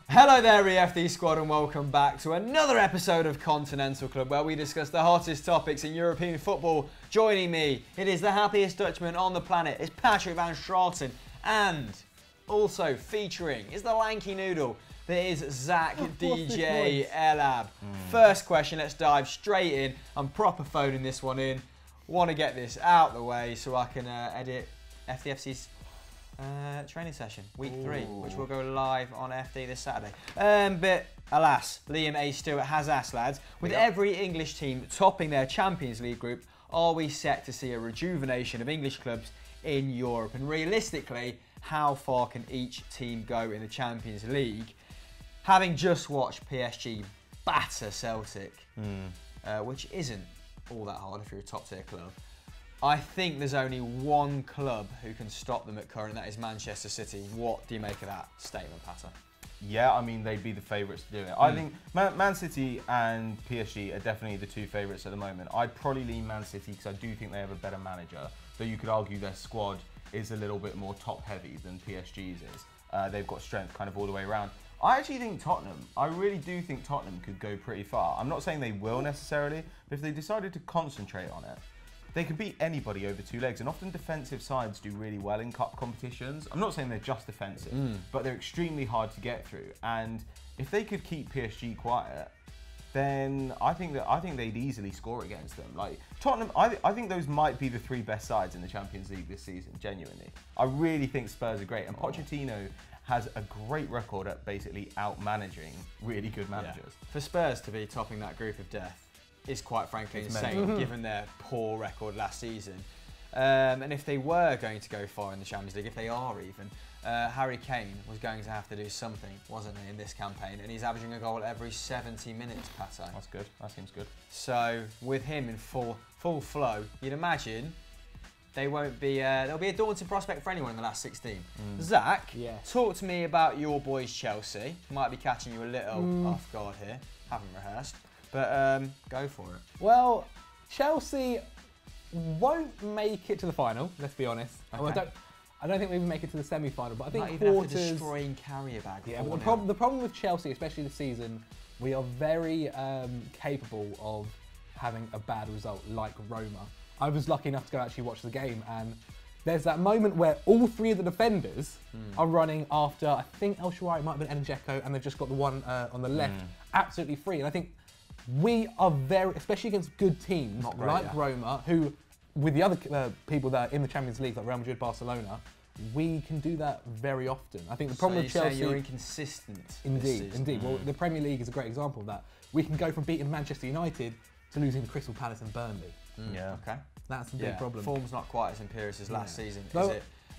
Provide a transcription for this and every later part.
Hello there, EFD squad, and welcome back to another episode of Continental Club, where we discuss the hottest topics in European football. Joining me, it is the happiest Dutchman on the planet, it's Patrick van Straten, and also featuring is the lanky noodle that is Zach DJ Elab. First question, let's dive straight in. I'm proper phoning this one in. Want to get this out the way so I can edit FDFC's training session, week 3, which will go live on FD this Saturday. But alas, Liam A. Stewart has asked, lads, with every English team topping their Champions League group, are we set to see a rejuvenation of English clubs in Europe? And realistically, how far can each team go in the Champions League? Having just watched PSG batter Celtic, which isn't all that hard if you're a top tier club, I think there's only one club who can stop them at current, and that is Manchester City. What do you make of that statement, Patter? Yeah, I mean, they'd be the favourites to do it. I think Man City and PSG are definitely the two favourites at the moment. I'd probably lean Man City because I do think they have a better manager, though you could argue their squad is a little bit more top-heavy than PSG's is. They've got strength kind of all the way around. I actually think I really do think Tottenham could go pretty far. I'm not saying they will necessarily, but if they decided to concentrate on it, they could beat anybody over 2 legs, and often defensive sides do really well in cup competitions. I'm not saying they're just defensive, but they're extremely hard to get through. And if they could keep PSG quiet, then I think they'd easily score against them. Like Tottenham, I think those might be the 3 best sides in the Champions League this season. Genuinely, I really think Spurs are great, and Pochettino has a great record at basically out-managing really good managers. Yeah. For Spurs to be topping that group of death is quite frankly insane, given their poor record last season. And if they were going to go far in the Champions League, if they are even, Harry Kane was going to have to do something, wasn't he, in this campaign? And he's averaging a goal every 70 minutes, Pato. That's good. That seems good. So with him in full flow, you'd imagine they won't be. There'll be a daunting prospect for anyone in the last 16. Zach, talk to me about your boys Chelsea. Might be catching you a little off guard here. Haven't rehearsed. But go for it. Well, Chelsea won't make it to the final, let's be honest. Okay. Well, I don't think we even make it to the semi-final, but I think not even after destroying carrier bag. Yeah, but the problem with Chelsea, especially this season, we are very capable of having a bad result, like Roma. I was lucky enough to go actually watch the game, and there's that moment where all 3 of the defenders are running after, I think El Shaarawy might have been Dzeko, and they've just got the one on the left absolutely free. And I think we are very, especially against good teams Roma, who, with the other people that are in the Champions League, like Real Madrid, Barcelona, we can do that very often. I think the problem with Chelsea... you're inconsistent. Indeed. Well, the Premier League is a great example of that. We can go from beating Manchester United to losing to Crystal Palace and Burnley. Yeah. Okay. That's a big problem. Form's not quite as imperious as last season, is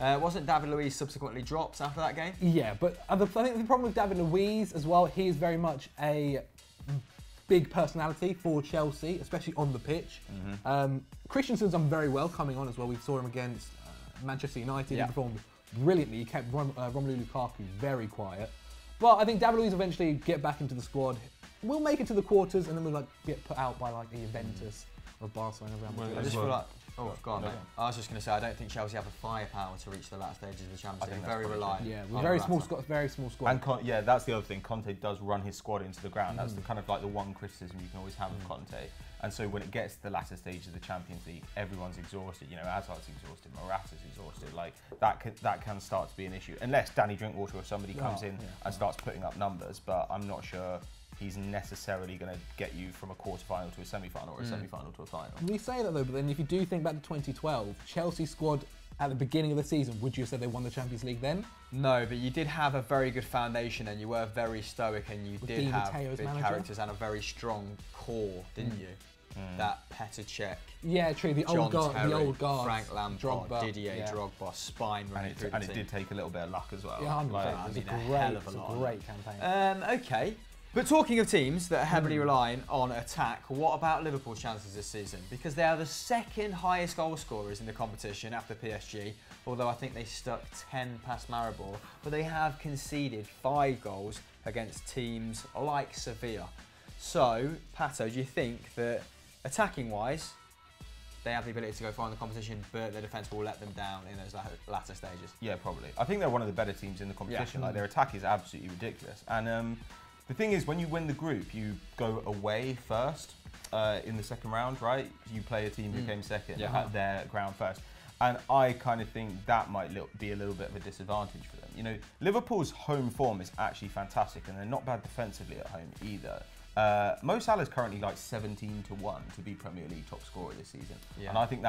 it? Wasn't David Luiz subsequently dropped after that game? Yeah, but I think the problem with David Luiz as well, he is very much a big personality for Chelsea, especially on the pitch. Christensen's done very well coming on as well. We saw him against Manchester United. He performed brilliantly. He kept Romelu Lukaku very quiet. But I think David Luiz will eventually get back into the squad. We'll make it to the quarters, and then we'll get put out by the Juventus or Barcelona. I just feel like... Oh, go on, mate. I was just going to say, I don't think Chelsea have the firepower to reach the last stages of the Champions League. Very reliant. Yeah, we're very small squad. And that's the other thing. Conte does run his squad into the ground. That's the kind of like the one criticism you can always have of Conte. And so when it gets to the latter stage of the Champions League, everyone's exhausted. You know, Hazard's exhausted, Morata's exhausted. Like that can start to be an issue, unless Danny Drinkwater or somebody comes in and starts putting up numbers. But I'm not sure he's necessarily going to get you from a quarter-final to a semi-final or a semi-final to a final. We say that though, but then if you do think back to 2012, Chelsea squad at the beginning of the season, would you have said they won the Champions League then? No, but you did have a very good foundation, and you were very stoic, and you did have big characters and a very strong core, didn't you? That Petr Cech, yeah, true. The old guard, Frank Lampard, Didier Drogba, spine running through the team. And it did take a little bit of luck as well. Yeah, 100%. It was a great campaign. Okay. But talking of teams that are heavily relying on attack, what about Liverpool's chances this season? Because they are the 2nd highest goal scorers in the competition after PSG, although I think they stuck 10 past Maribor, but they have conceded 5 goals against teams like Sevilla. So, Pato, do you think that attacking-wise, they have the ability to go far in the competition, but their defence will let them down in those latter stages. Yeah, probably. I think they're one of the better teams in the competition. Yeah. Like, their attack is absolutely ridiculous. And the thing is, when you win the group, you go away first in the second round, right? You play a team who came second at their ground first. And I kind of think that might be a little bit of a disadvantage for them. You know, Liverpool's home form is actually fantastic, and they're not bad defensively at home either. Mo Salah's currently like 17-1 to be Premier League top scorer this season, and I think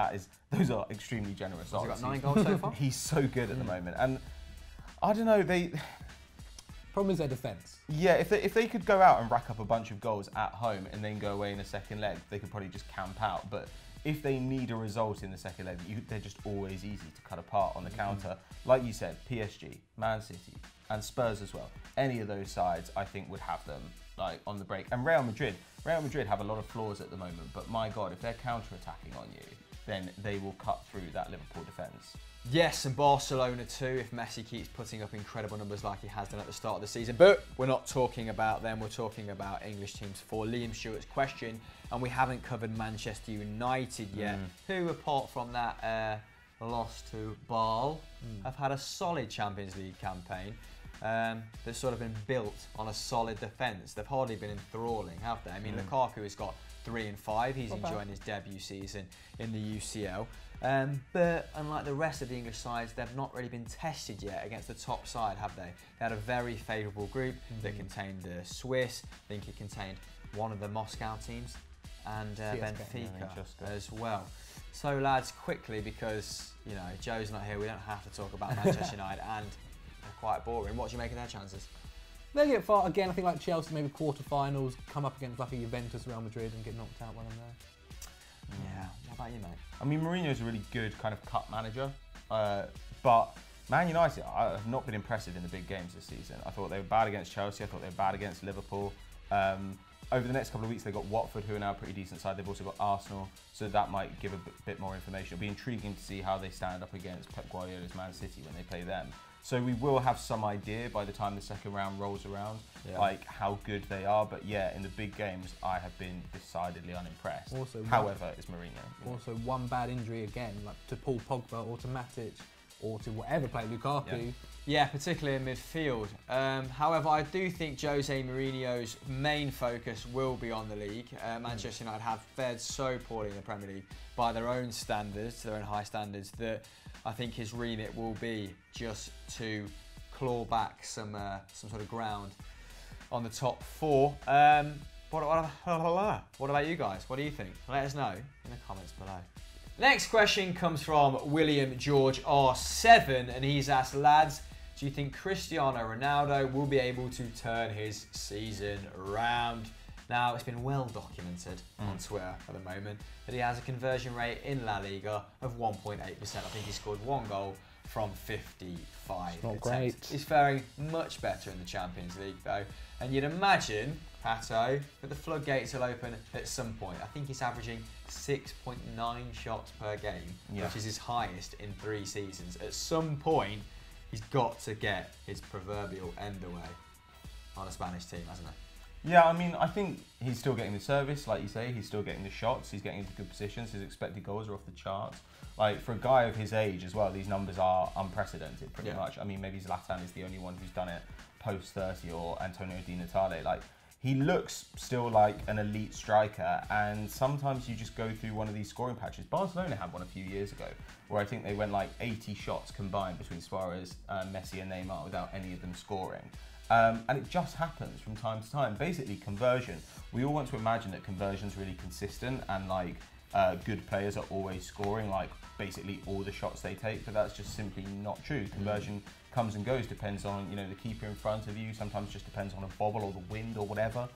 those are extremely generous odds. He's got 9 goals so far. He's so good at the moment, and I don't know. Problem is their defence. Yeah, if they could go out and rack up a bunch of goals at home and then go away in a second leg, they could probably just camp out. But if they need a result in the second leg, they're just always easy to cut apart on the counter. Like you said, PSG, Man City, and Spurs as well. Any of those sides, I think, would have them like on the break. And Real Madrid have a lot of flaws at the moment, but my God, if they're counter-attacking on you, then they will cut through that Liverpool defence. Yes, and Barcelona too, if Messi keeps putting up incredible numbers like he has done at the start of the season. But we're not talking about them, we're talking about English teams for Liam Stewart's question. And we haven't covered Manchester United yet, who, apart from that loss to Bâle, have had a solid Champions League campaign that's sort of been built on a solid defence. They've hardly been enthralling, have they? I mean, Lukaku has got 3 and 5. He's enjoying his debut season in the UCL. But unlike the rest of the English sides, they've not really been tested yet against the top side, have they? They had a very favourable group that contained the Swiss. I think it contained one of the Moscow teams and Benfica as well. So lads, quickly, because you know Joe's not here, we don't have to talk about Manchester United, and they're quite boring. What do you make of their chances? They get far again. I think like Chelsea, maybe quarter-finals, come up against like a Juventus, Real Madrid, and get knocked out when I'm there. Yeah. What about you, mate? I mean, Mourinho's a really good kind of cut manager, but Man United, I have not been impressive in the big games this season. I thought they were bad against Chelsea. I thought they were bad against Liverpool. Over the next couple of weeks, they've got Watford, who are now a pretty decent side. They've also got Arsenal, so that might give a bit more information. It'll be intriguing to see how they stand up against Pep Guardiola's Man City when they play them. So we will have some idea by the time the second round rolls around, like how good they are. But yeah, in the big games, I have been decidedly unimpressed. Also, however, it's Mourinho. Also, one bad injury again, like to Paul Pogba or to Matic or to whatever player, Lukaku. Yeah, particularly in midfield. However, I do think Jose Mourinho's main focus will be on the league. Manchester United have fared so poorly in the Premier League by their own standards, their own high standards, that I think his remit will be just to claw back some sort of ground on the top 4. What about you guys? What do you think? Let us know in the comments below. Next question comes from William George R7, and he's asked, lads, do you think Cristiano Ronaldo will be able to turn his season around? Now, it's been well documented on Twitter at the moment that he has a conversion rate in La Liga of 1.8%. I think he scored 1 goal from 55 attempts. Great. He's faring much better in the Champions League, though. And you'd imagine, Pato, that the floodgates will open at some point. I think he's averaging 6.9 shots per game, which is his highest in 3 seasons. At some point, he's got to get his proverbial end away on a Spanish team, hasn't he? Yeah, I mean, I think he's still getting the service, like you say. He's still getting the shots. He's getting into good positions. His expected goals are off the charts. Like, for a guy of his age as well, these numbers are unprecedented, pretty much. I mean, maybe Zlatan is the only one who's done it post-30, or Antonio Di Natale. Like, he looks still like an elite striker, and sometimes you just go through one of these scoring patches. Barcelona had one a few years ago, where I think they went like 80 shots combined between Suarez, Messi and Neymar without any of them scoring. And it just happens from time to time. Basically, conversion. We all want to imagine that conversion's really consistent and like good players are always scoring like basically all the shots they take, but that's just simply not true. Conversion comes and goes, depends on, you know, the keeper in front of you, sometimes just depends on a bobble or the wind or whatever.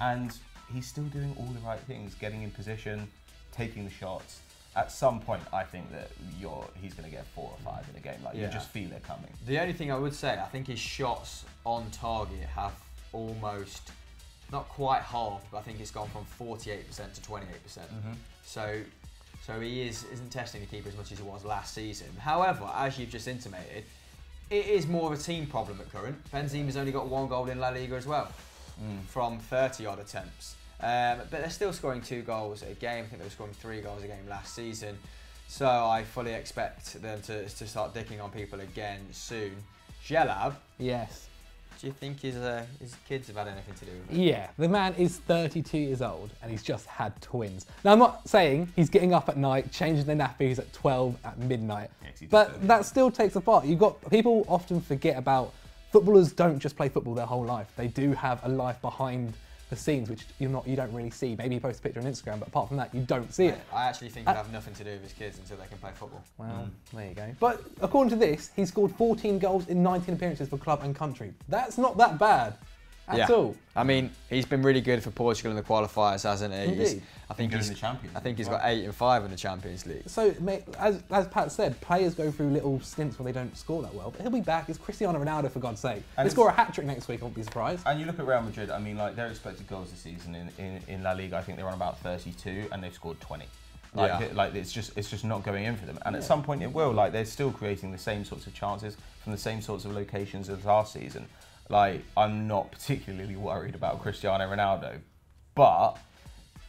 And he's still doing all the right things, getting in position, taking the shots. At some point, I think that he's going to get 4 or 5 in a game. Like, you just feel it coming. The only thing I would say, I think his shots on target have almost, not quite halved, but I think it's gone from 48% to 28%. So he isn't testing the keeper as much as he was last season. However, as you've just intimated, it is more of a team problem at current. Benzema's only got 1 goal in La Liga as well, from 30 odd attempts. But they're still scoring 2 goals a game. I think they were scoring 3 goals a game last season. So I fully expect them to start dicking on people again soon. Jelab. Yes. Do you think his kids have had anything to do with it? Yeah, the man is 32 years old and he's just had twins. Now, I'm not saying he's getting up at night, changing their nappies at 12 at midnight, but that still takes a part. People often forget about footballers don't just play football their whole life. They do have a life behind the scenes, which you don't really see. Maybe you post a picture on Instagram, but apart from that, you don't see it. I actually think he'll have nothing to do with his kids until they can play football. Well, there you go. But according to this, he scored 14 goals in 19 appearances for club and country. That's not that bad at all. I mean, he's been really good for Portugal in the qualifiers, hasn't he? Indeed. I think he's in the Champions. I think he's got 8 and 5 in the Champions League. So, mate, as Pat said, players go through little stints where they don't score that well, but he'll be back. It's Cristiano Ronaldo, for God's sake. He'll score a hat-trick next week, I won't be surprised. And you look at Real Madrid, I mean, like, their expected goals this season in La Liga, I think they're on about 32, and they've scored 20. Like it's just not going in for them. And at some point it will. Like, they're still creating the same sorts of chances from the same sorts of locations as last season. Like, I'm not particularly worried about Cristiano Ronaldo, but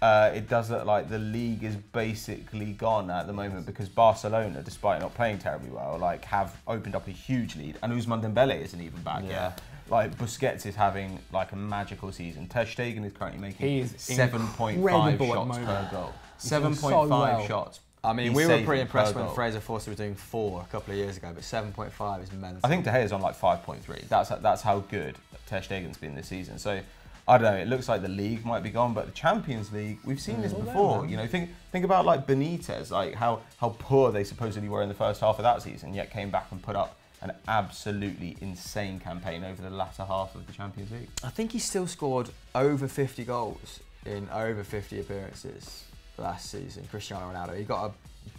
it does look like the league is basically gone at the moment because Barcelona, despite not playing terribly well, like, have opened up a huge lead, and Ousmane Dembele isn't even back yet. Like, Busquets is having like a magical season. Ter Stegen is currently making 7.5 shots per goal. 7.5 shots. I mean, we were pretty impressed when Fraser Forster was doing 4 a couple of years ago, but 7.5 is mental. I think De Gea's on like 5.3. That's how good Ter Stegen's been this season. So I don't know. It looks like the league might be gone, but the Champions League, we've seen this before. You know, think about like Benitez, like how poor they supposedly were in the first half of that season, yet came back and put up an absolutely insane campaign over the latter half of the Champions League. I think he still scored over 50 goals in over 50 appearances last season, Cristiano Ronaldo. He got a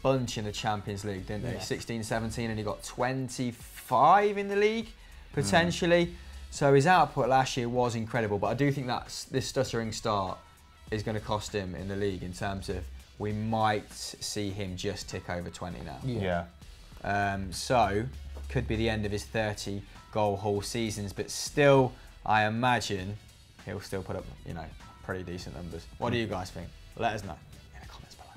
bunch in the Champions League, didn't he? 16, 17, and he got 25 in the league, potentially. So his output last year was incredible, but I do think that this stuttering start is going to cost him in the league in terms of we might see him just tick over 20 now. So could be the end of his 30 goal haul seasons, but still, I imagine he'll still put up, pretty decent numbers. What do you guys think? Let us know in the comments below.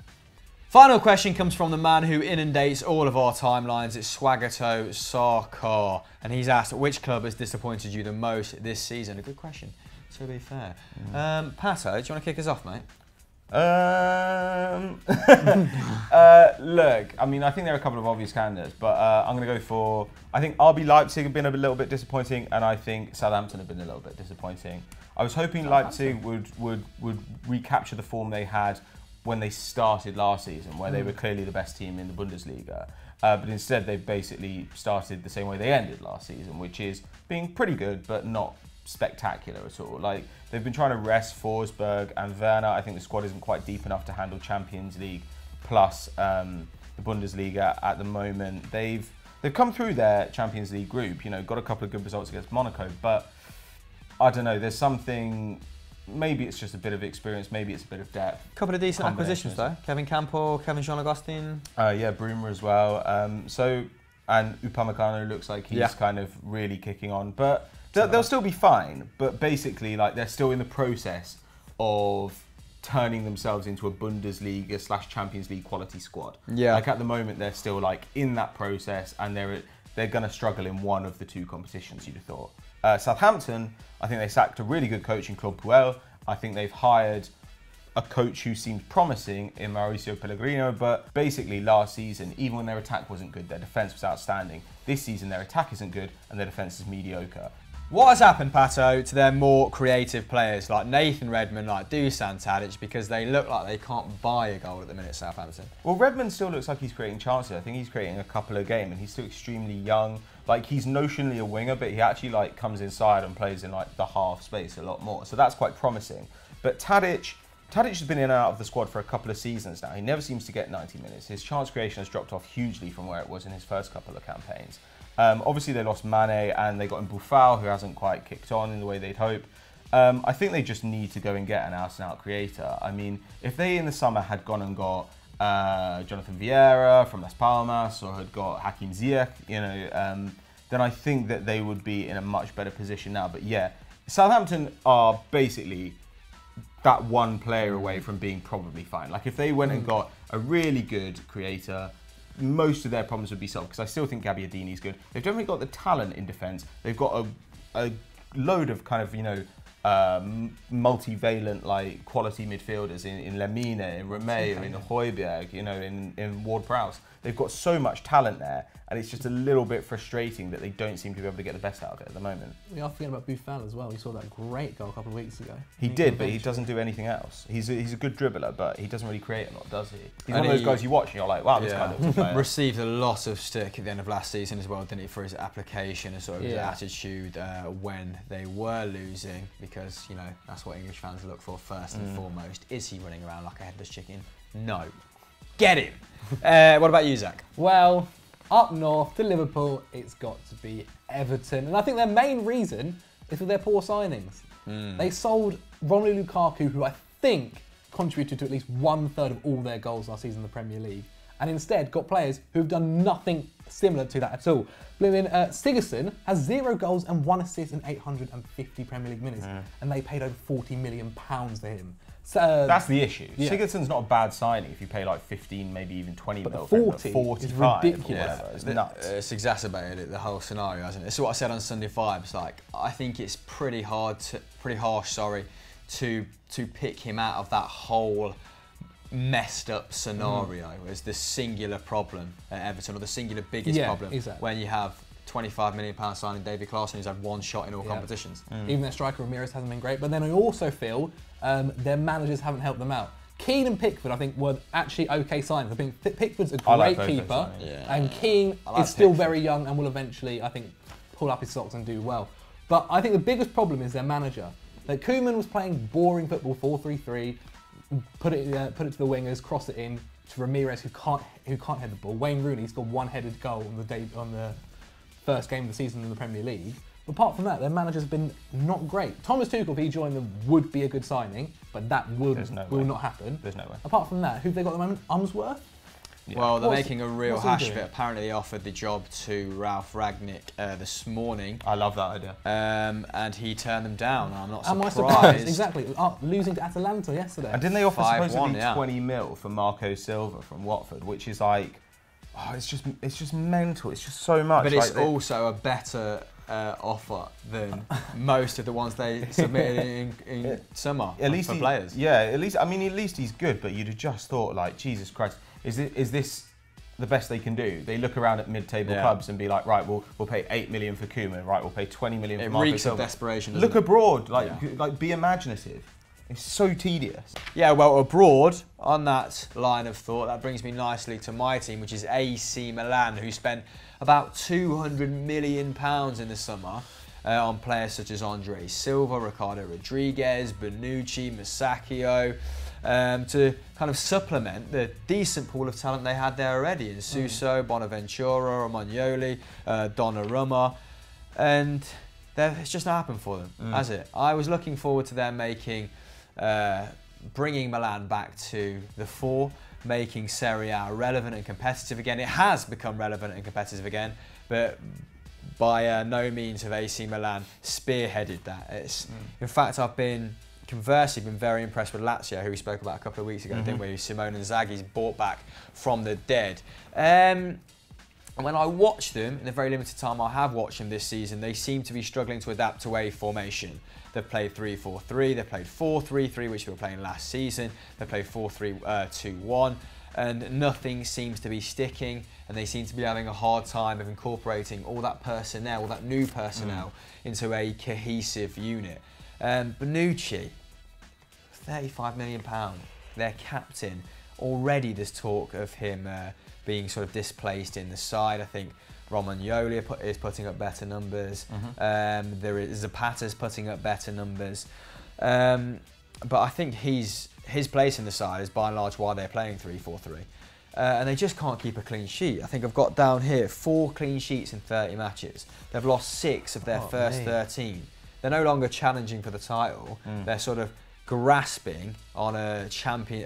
Final question comes from the man who inundates all of our timelines. It's Swagato Sarkar, and he's asked, which club has disappointed you the most this season? A good question, to be fair. Pato, do you want to kick us off, mate? Look, I mean, I think there are a couple of obvious candidates, but I'm going to go for, I think RB Leipzig have been a little bit disappointing, and I think Southampton have been a little bit disappointing. I was hoping Leipzig would recapture the form they had when they started last season, where they were clearly the best team in the Bundesliga. But instead, they've basically started the same way they ended last season, which is being pretty good, but not spectacular at all. Like, they've been trying to rest Forsberg and Werner. I think the squad isn't quite deep enough to handle Champions League plus the Bundesliga at the moment. They've come through their Champions League group, got a couple of good results against Monaco, but I don't know, there's something, maybe it's just a bit of experience, maybe it's a bit of depth. Couple of decent acquisitions though. Kevin Campbell, Kevin Jean-Augustin. Yeah, Bruma as well. And Upamecano looks like he's kind of really kicking on, but they'll still be fine. But basically, like, they're still in the process of turning themselves into a Bundesliga / Champions League quality squad. Yeah. Like, at the moment, they're still like in that process, and they're going to struggle in one of the 2 competitions, you'd have thought. Southampton, I think they sacked a really good coach in Claude Puel. I think they've hired a coach who seemed promising in Mauricio Pellegrino, but basically last season, even when their attack wasn't good, their defence was outstanding. This season, their attack isn't good and their defence is mediocre. What has happened, Pato, to their more creative players like Nathan Redmond, like Dusan Tadic, because they look like they can't buy a goal at the minute, Southampton? Well, Redmond still looks like he's creating chances. I think he's creating a couple a game, and he's still extremely young. Like, he's notionally a winger, but he actually like comes inside and plays in like the half space a lot more. So that's quite promising. But Tadic has been in and out of the squad for a couple of seasons now. He never seems to get 90 minutes. His chance creation has dropped off hugely from where it was in his first couple of campaigns. Obviously, they lost Mane and they got in Buffal, who hasn't quite kicked on in the way they'd hope. I think they just need to go and get an out-and-out creator. I mean, if they in the summer had gone and got Jonathan Vieira from Las Palmas or had got Hakim Ziyech, then I think that they would be in a much better position now. But yeah, Southampton are basically that one player away from being probably fine. Like if they went and got a really good creator, most of their problems would be solved, because I still think Gabbiadini's good. They've definitely got the talent in defence. They've got a load of kind of, you know, multivalent like quality midfielders in Lemina, in Romeo, in Højbjerg, you know, in Ward-Prowse. They've got so much talent there, and it's just a little bit frustrating that they don't seem to be able to get the best out of it at the moment. We are forgetting about Buffal as well. You saw that great goal a couple of weeks ago. He did, but he doesn't do anything else. He's a good dribbler, but he doesn't really create a lot, does he? He's one of those guys you watch and you're like, wow, this guy looks a player. Received a lot of stick at the end of last season as well, didn't he, for his application and sort of his attitude when they were losing, because, you know, that's what English fans look for first and foremost. Is he running around like a headless chicken? No. Get him! What about you, Zach? Well, up north to Liverpool, it's got to be Everton. And I think their main reason is for their poor signings. They sold Romelu Lukaku, who I think contributed to at least 1/3 of all their goals last season in the Premier League, and instead got players who've done nothing similar to that at all. Sigurdsson has 0 goals and 1 assist in 850 Premier League minutes, and they paid over £40 million for him. So, that's the issue. Yeah. Sigurdsson's not a bad signing if you pay like 15, maybe even 20 but mil. 40 is ridiculous. Yeah, it's nuts. It's exacerbated it, the whole scenario, hasn't it? It's what I said on Sunday Vibes. Like, I think it's pretty harsh, to pick him out of that whole messed up scenario as the singular problem at Everton, or the singular biggest problem when you have £25 million signing David Klaassen, who's had 1 shot in all competitions. Even their striker Ramirez hasn't been great, but then I also feel their managers haven't helped them out. Keane and Pickford, I think, were actually okay signings. I think Pickford's a great keeper, and Keane is still very young and will eventually, I think, pull up his socks and do well. But I think the biggest problem is their manager. Like, Koeman was playing boring football, 4-3-3, put it to the wingers, cross it in to Ramirez, who can't head the ball. Wayne Rooney scored 1-headed goal on the first game of the season in the Premier League. But apart from that, their managers have been not great. Thomas Tuchel, if he joined them, would be a good signing, but that will not happen. There's no way. Apart from that, who've they got at the moment? Umsworth? Yeah. Well, they're making a real hash of it. Apparently, they offered the job to Ralph Ragnick this morning. I love that idea. And he turned them down. I'm not surprised. Am I surprised? Exactly. Losing to Atalanta yesterday. And didn't they offer supposedly 20 mil for Marco Silva from Watford, which is like, oh, it's just mental. It's just so much. But it's also a better offer than most of the ones they submitted in summer for players. Yeah, at least he's good. But you'd have just thought, like, Jesus Christ. Is this the best they can do? They look around at mid-table clubs and be like, right, we'll pay 8 million for Koeman, right, we'll pay 20 million for Marco Silva. It reeks of desperation. Look abroad, like be imaginative. It's so tedious. Yeah, well, abroad, on that line of thought, that brings me nicely to my team, which is AC Milan, who spent about £200 million in the summer on players such as Andre Silva, Ricardo Rodriguez, Bonucci, Masaccio, to kind of supplement the decent pool of talent they had there already in Suso, Bonaventura, Romagnoli, Donnarumma, and it's just not happened for them, has it? I was looking forward to them bringing Milan back to the fore, making Serie A relevant and competitive again. It has become relevant and competitive again, but by no means have AC Milan spearheaded that. In fact, I've been conversely been very impressed with Lazio, who we spoke about a couple of weeks ago, didn't we? Simone Inzaghi's brought back from the dead. And when I watch them, in the very limited time I have watched them this season, they seem to be struggling to adapt to a formation. They've played 3-4-3, they've played 4-3-3, which they were playing last season. They played 4-3-2-1, and nothing seems to be sticking, and they seem to be having a hard time of incorporating all that personnel, all that new personnel, into a cohesive unit. Bonucci, £35 million, their captain. Already there's talk of him being sort of displaced in the side. I think Romagnoli is putting up better numbers. There is Zapata's putting up better numbers. But I think his place in the side is by and large why they're playing 3-4-3. And they just can't keep a clean sheet. I think I've got down here 4 clean sheets in 30 matches. They've lost 6 of their first 13. They're no longer challenging for the title. They're sort of grasping on a champion,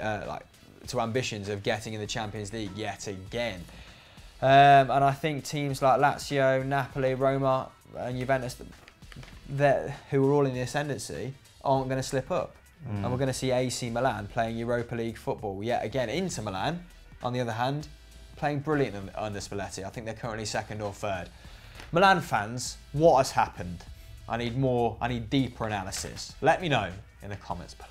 to ambitions of getting in the Champions League yet again. And I think teams like Lazio, Napoli, Roma, and Juventus, who are all in the ascendancy, aren't going to slip up. and we're going to see AC Milan playing Europa League football yet again. Inter Milan, on the other hand, playing brilliant under Spalletti. I think they're currently second or third. Milan fans, what has happened? I need deeper analysis. Let me know in the comments below.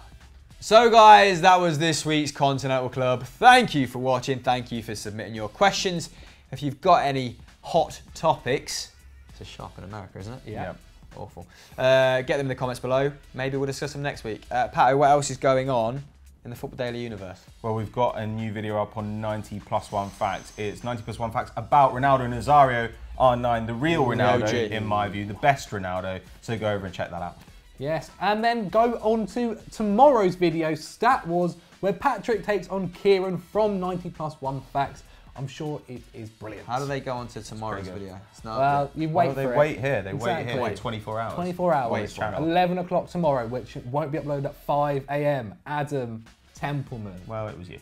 So guys, that was this week's Continental Club. Thank you for watching. Thank you for submitting your questions. If you've got any hot topics, it's a sharp in America, isn't it? Yeah. Awful. Get them in the comments below. Maybe we'll discuss them next week. Pato, what else is going on in the Football Daily universe? Well, we've got a new video up on 90 plus 1 facts. It's 90 plus 1 facts about Ronaldo Nazario, R9, the real Ronaldo, in my view, the best Ronaldo. So go over and check that out. Yes, and then go on to tomorrow's video, Stat Wars, where Patrick takes on Kieran from 90 plus 1 facts. I'm sure it is brilliant. How do they go on to tomorrow's video? It's not well, you wait for it. They wait here for 24 hours. 24 hours. 11 o'clock tomorrow, which won't be uploaded at 5 AM. Adam Templeman. Well, it was you.